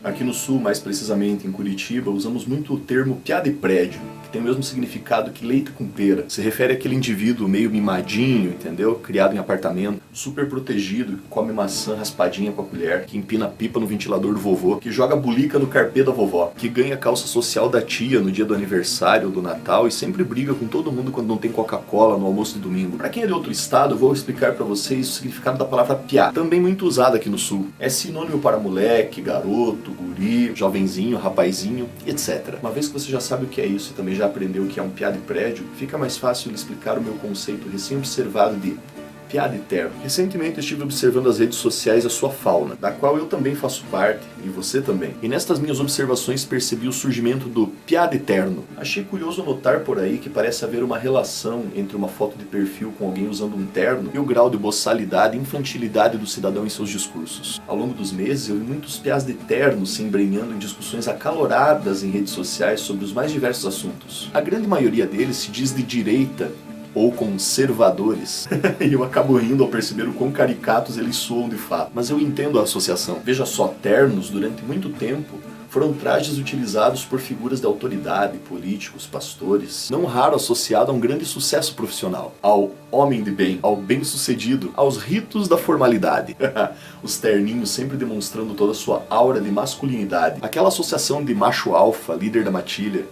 Aqui no sul, mais precisamente em Curitiba, usamos muito o termo piá de prédio, que tem o mesmo significado que leite com pera. Se refere àquele indivíduo meio mimadinho, entendeu? Criado em apartamento, super protegido, que come maçã raspadinha com a colher, que empina pipa no ventilador do vovô, que joga bulica no carpê da vovó, que ganha calça social da tia no dia do aniversário ou do Natal e sempre briga com todo mundo quando não tem Coca-Cola no almoço de domingo. Pra quem é de outro estado, eu vou explicar pra vocês o significado da palavra piá, também muito usada aqui no sul. É sinônimo para moleque, garoto, guri, jovenzinho, rapazinho, etc. Uma vez que você já sabe o que é isso e também já aprendeu o que é um piá de prédio, fica mais fácil de explicar o meu conceito recém-observado de piá de terno. Recentemente eu estive observando as redes sociais a sua fauna, da qual eu também faço parte, e você também. E nestas minhas observações percebi o surgimento do piá de terno. Achei curioso notar por aí que parece haver uma relação entre uma foto de perfil com alguém usando um terno e o grau de boçalidade e infantilidade do cidadão em seus discursos. Ao longo dos meses eu vi muitos piás de terno se embrenhando em discussões acaloradas em redes sociais sobre os mais diversos assuntos. A grande maioria deles se diz de direita ou conservadores. E eu acabo rindo ao perceber o quão caricatos eles soam de fato. Mas eu entendo a associação. Veja só, ternos, durante muito tempo, foram trajes utilizados por figuras de autoridade, políticos, pastores, não raro associado a um grande sucesso profissional, ao homem de bem, ao bem-sucedido, aos ritos da formalidade. Os terninhos sempre demonstrando toda a sua aura de masculinidade. Aquela associação de macho alfa, líder da matilha.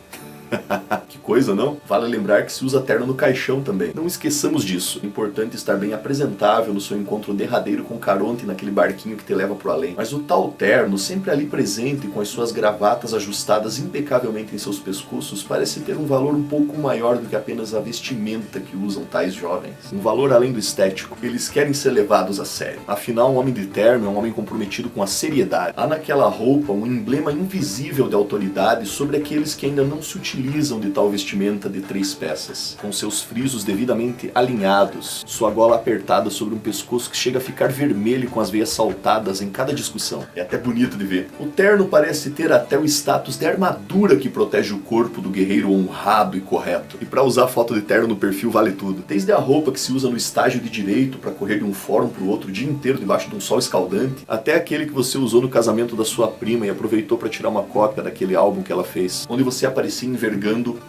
Que coisa, não? Vale lembrar que se usa terno no caixão também. Não esqueçamos disso. É importante estar bem apresentável no seu encontro derradeiro com Caronte naquele barquinho que te leva pro além. Mas o tal terno, sempre ali presente com as suas gravatas ajustadas impecavelmente em seus pescoços, parece ter um valor um pouco maior do que apenas a vestimenta que usam tais jovens. Um valor além do estético. Eles querem ser levados a sério. Afinal, um homem de terno é um homem comprometido com a seriedade. Há naquela roupa um emblema invisível de autoridade sobre aqueles que ainda não se utilizam de tal vestimenta de 3 peças, com seus frisos devidamente alinhados, sua gola apertada sobre um pescoço que chega a ficar vermelho com as veias saltadas em cada discussão. É até bonito de ver. O terno parece ter até o status de armadura que protege o corpo do guerreiro honrado e correto. E para usar foto de terno no perfil vale tudo. Desde a roupa que se usa no estágio de direito para correr de um fórum para o outro o dia inteiro debaixo de um sol escaldante, até aquele que você usou no casamento da sua prima e aproveitou para tirar uma cópia daquele álbum que ela fez, onde você aparecia envergando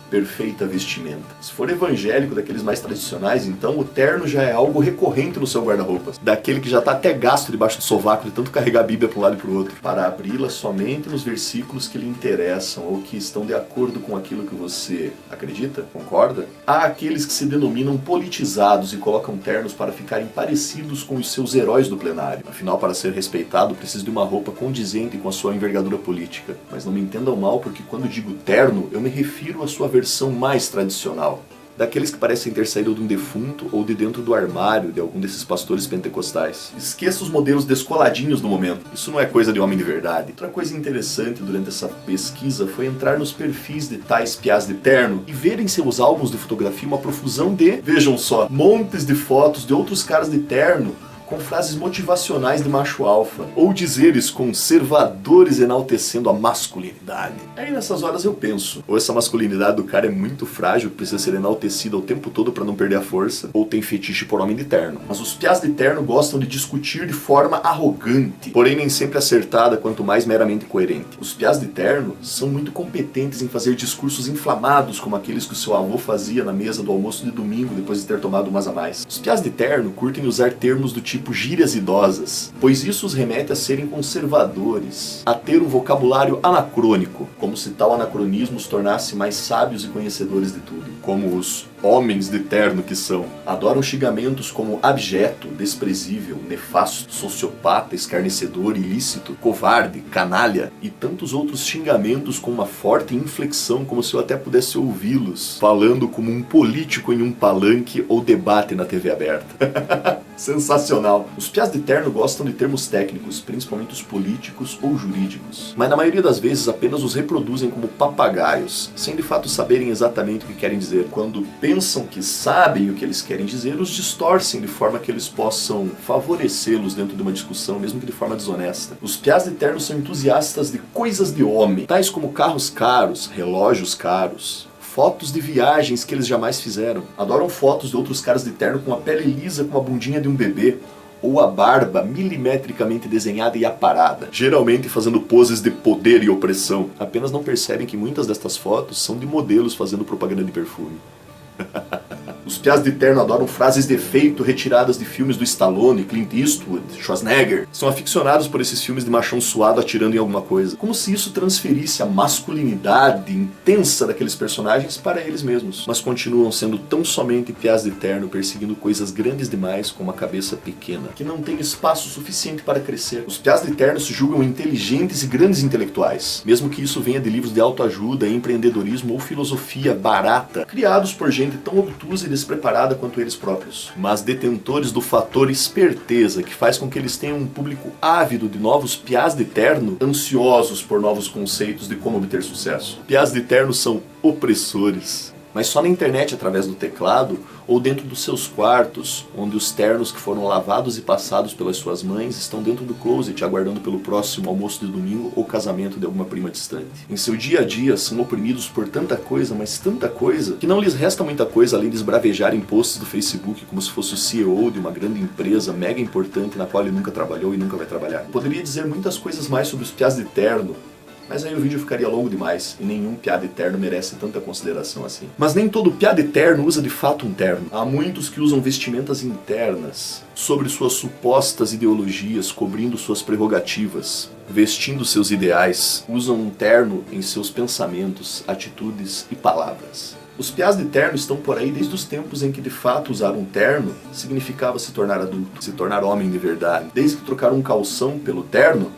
perfeita vestimenta. Se for evangélico, daqueles mais tradicionais, então o terno já é algo recorrente no seu guarda-roupas. Daquele que já está até gasto debaixo do sovaco de tanto carregar a Bíblia para um lado e para o outro. Para abri-la somente nos versículos que lhe interessam ou que estão de acordo com aquilo que você acredita, concorda? Há aqueles que se denominam politizados e colocam ternos para ficarem parecidos com os seus heróis do plenário. Afinal, para ser respeitado, precisa de uma roupa condizente com a sua envergadura política. Mas não me entendam mal, porque quando digo terno, eu me refiro à sua versão mais tradicional. Daqueles que parecem ter saído de um defunto ou de dentro do armário de algum desses pastores pentecostais. Esqueça os modelos descoladinhos do momento. Isso não é coisa de homem de verdade. Outra coisa interessante durante essa pesquisa foi entrar nos perfis de tais piás de terno e ver em seus álbuns de fotografia uma profusão de, vejam só, montes de fotos de outros caras de terno com frases motivacionais de macho alfa, ou dizeres conservadores enaltecendo a masculinidade. Aí nessas horas eu penso, ou essa masculinidade do cara é muito frágil, precisa ser enaltecida o tempo todo para não perder a força, ou tem fetiche por homem de terno. Mas os piás de terno gostam de discutir de forma arrogante, porém nem sempre acertada, quanto mais meramente coerente. Os piás de terno são muito competentes em fazer discursos inflamados, como aqueles que o seu avô fazia na mesa do almoço de domingo depois de ter tomado umas a mais. Os piás de terno curtem usar termos do tipo gírias idosas, pois isso os remete a serem conservadores, a ter um vocabulário anacrônico, como se tal anacronismo os tornasse mais sábios e conhecedores de tudo, como os homens de terno que são. Adoram xingamentos como abjeto, desprezível, nefasto, sociopata, escarnecedor, ilícito, covarde, canalha e tantos outros xingamentos com uma forte inflexão, como se eu até pudesse ouvi-los falando como um político em um palanque ou debate na TV aberta. Sensacional. Os piás de terno gostam de termos técnicos, principalmente os políticos ou jurídicos, mas na maioria das vezes apenas os reproduzem como papagaios, sem de fato saberem exatamente o que querem dizer. Quando pensam que sabem o que eles querem dizer, os distorcem de forma que eles possam favorecê-los dentro de uma discussão, mesmo que de forma desonesta. Os piás de terno são entusiastas de coisas de homem, tais como carros caros, relógios caros, fotos de viagens que eles jamais fizeram. Adoram fotos de outros caras de terno com a pele lisa com a bundinha de um bebê, ou a barba milimetricamente desenhada e aparada, geralmente fazendo poses de poder e opressão. Apenas não percebem que muitas destas fotos são de modelos fazendo propaganda de perfume. Os piás de terno adoram frases de efeito retiradas de filmes do Stallone, Clint Eastwood, Schwarzenegger. São aficionados por esses filmes de machão suado atirando em alguma coisa. Como se isso transferisse a masculinidade intensa daqueles personagens para eles mesmos. Mas continuam sendo tão somente piás de terno perseguindo coisas grandes demais com uma cabeça pequena, que não tem espaço suficiente para crescer. Os piás de terno se julgam inteligentes e grandes intelectuais, mesmo que isso venha de livros de autoajuda, empreendedorismo ou filosofia barata, criados por gente tão obtusa e despreparada quanto eles próprios, mas detentores do fator esperteza, que faz com que eles tenham um público ávido de novos piás de terno, ansiosos por novos conceitos de como obter sucesso. Piás de terno são opressores, mas só na internet através do teclado ou dentro dos seus quartos, onde os ternos que foram lavados e passados pelas suas mães estão dentro do closet aguardando pelo próximo almoço de domingo ou casamento de alguma prima distante. Em seu dia a dia são oprimidos por tanta coisa, mas tanta coisa, que não lhes resta muita coisa além de esbravejar em posts do Facebook como se fosse o CEO de uma grande empresa mega importante na qual ele nunca trabalhou e nunca vai trabalhar. Poderia dizer muitas coisas mais sobre os piás de terno, mas aí o vídeo ficaria longo demais, e nenhum piá de terno merece tanta consideração assim. Mas nem todo piá de terno usa de fato um terno. Há muitos que usam vestimentas internas, sobre suas supostas ideologias, cobrindo suas prerrogativas, vestindo seus ideais, usam um terno em seus pensamentos, atitudes e palavras. Os piás de terno estão por aí desde os tempos em que de fato usar um terno significava se tornar adulto, se tornar homem de verdade. Desde que trocaram um calção pelo terno,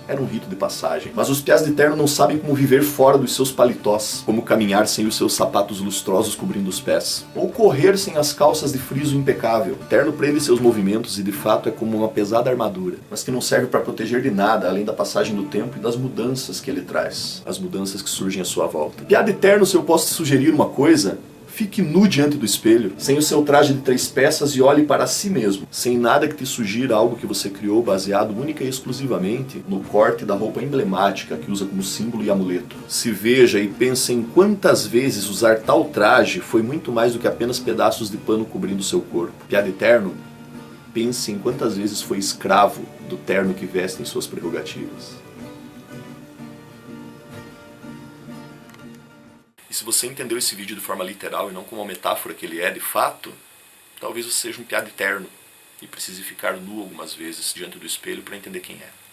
era um rito de passagem. Mas os piás de terno não sabem como viver fora dos seus paletós, como caminhar sem os seus sapatos lustrosos cobrindo os pés, ou correr sem as calças de friso impecável. O terno prende seus movimentos e de fato é como uma pesada armadura, mas que não serve para proteger de nada, além da passagem do tempo e das mudanças que ele traz, as mudanças que surgem à sua volta. Piá de terno, se eu posso te sugerir uma coisa, fique nu diante do espelho, sem o seu traje de 3 peças e olhe para si mesmo, sem nada que te sugira algo que você criou baseado única e exclusivamente no corte da roupa emblemática que usa como símbolo e amuleto. Se veja e pense em quantas vezes usar tal traje foi muito mais do que apenas pedaços de pano cobrindo seu corpo. Piá de terno, pense em quantas vezes foi escravo do terno que veste em suas prerrogativas. E se você entendeu esse vídeo de forma literal e não como uma metáfora que ele é de fato, talvez você seja um piá de terno e precise ficar nu algumas vezes diante do espelho para entender quem é.